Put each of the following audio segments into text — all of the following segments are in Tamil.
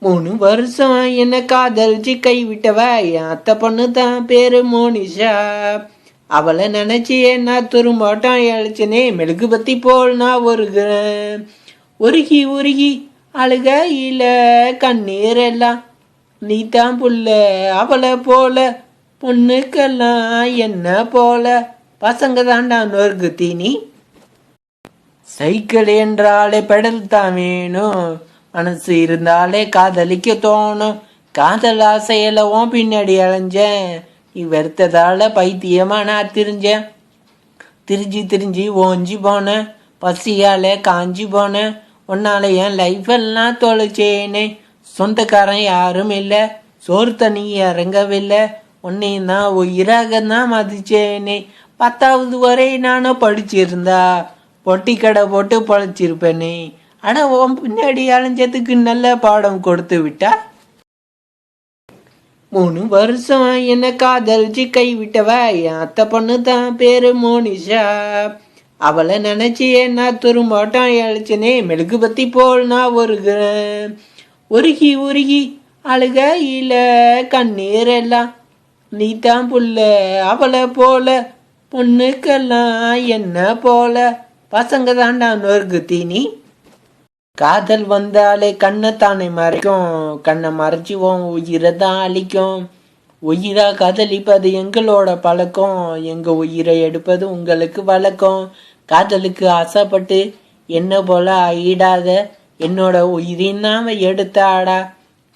3 வருஷம் என்ன காதலிச்சு கைவிட்டவ என் அத்தை பொண்ணு தான் பேரு மோனிஷா. அவளை நினைச்சு என்ன துரும்பாட்டம் அழிச்சனே மெழுகு பத்தி போல் நான் ஒருகிறேன். உருகி உருகி அழுகையில கண்ணீர் எல்லாம் நீ தான் புள்ள அவளை போல பொண்ணுக்கெல்லாம் என்ன போல பசங்க தாண்டா நொறுக்கு தீனி. சைக்கிள் என்றாலே பெடல் தான் வேணும், மனசு இருந்தாலே காதலிக்க தோணும். காதல் ஆசையெல்லாம் பின்னாடி அலைஞ்சேன், நீ வெறுத்ததால பைத்தியமா நான் திரிஞ்சேன். திரிஞ்சு ஓஞ்சி போனேன், பசியால காஞ்சி போனேன். உன்னால என் லைஃப் எல்லாம் தொலைச்சேனே. சொந்தக்காரன் யாரும் இல்லை, சோறு தண்ணி இறங்கவில்லை. உன்னையும் நான் உயிராக தான் மதிச்சேனே. 10வது வரை நானும் படிச்சிருந்தா பொட்டி கடை போட்டு பழச்சிருப்பேனே. ஆனா உன் பின்னாடி அலைஞ்சதுக்கு நல்ல பாடம் கொடுத்து விட்டா. 3 வருஷம் என்ன காதலிச்சு கைவிட்டவ என் அத்தை பொண்ணு தான் பேரு மோனிஷா. அவளை நினைச்சு என்ன துரும்பாட்டம் அழிச்சனே மெழுகு பத்தி போல் நான் ஒருகிறேன். உருகி உருகி அழுகையில கண்ணீர் எல்லாம் நீ தான் புள்ள அவளை போல பொண்ணுக்கெல்லாம் என்ன போல பசங்க தாண்டா நொறுக்கு தீனி. காதல் வந்தாலே கண்ணை மறைக்கும், கண்ணை மறைச்சுவோம் உயிரை தான் அழிக்கும். உயிரா காதலிப்பது எங்களோட பழக்கம், எங்க உயிரை எடுப்பது உங்களுக்கு வழக்கம். காதலுக்கு ஆசைப்பட்டு என்ன போல ஆயிடாத, என்னோட உயிரின் நாம எடுத்தாடா.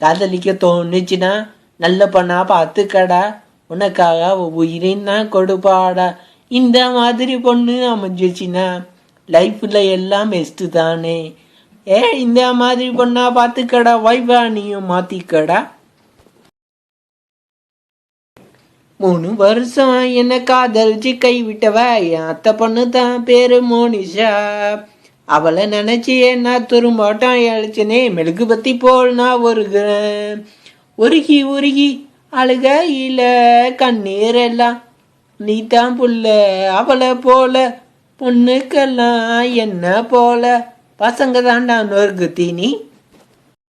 காதலிக்க தோணுச்சுன்னா நல்ல பண்ணா பார்த்துக்கடா, உனக்காக உயிரின் தான் கொடுப்பாடா. இந்த மாதிரி பொண்ணு அமைஞ்சிச்சுன்னா லைஃப்ல எல்லாம் பெஸ்ட் தானே. இந்த மாதிரி பொண்ணா பார்த்துக்கடா, வைஃபா நீயும் மாத்திக்கடா. 3 வருஷம் என்ன காதலிச்சு கைவிட்டவ என் அத்தை பொண்ணு தான் பேரு மோனிஷா. அவளை நினைச்சு என்ன துரும்பாட்டம் அழிச்சனே மெழுகு பத்தி போல் நான் ஒருகிறேன். உருகி உருகி அழுகையில கண்ணீர் எல்லாம் நீ தான் புள்ள அவளை போல பொண்ணுக்கெல்லாம் என்ன போல பசங்க தாண்டா நொறுக்கு தீனி.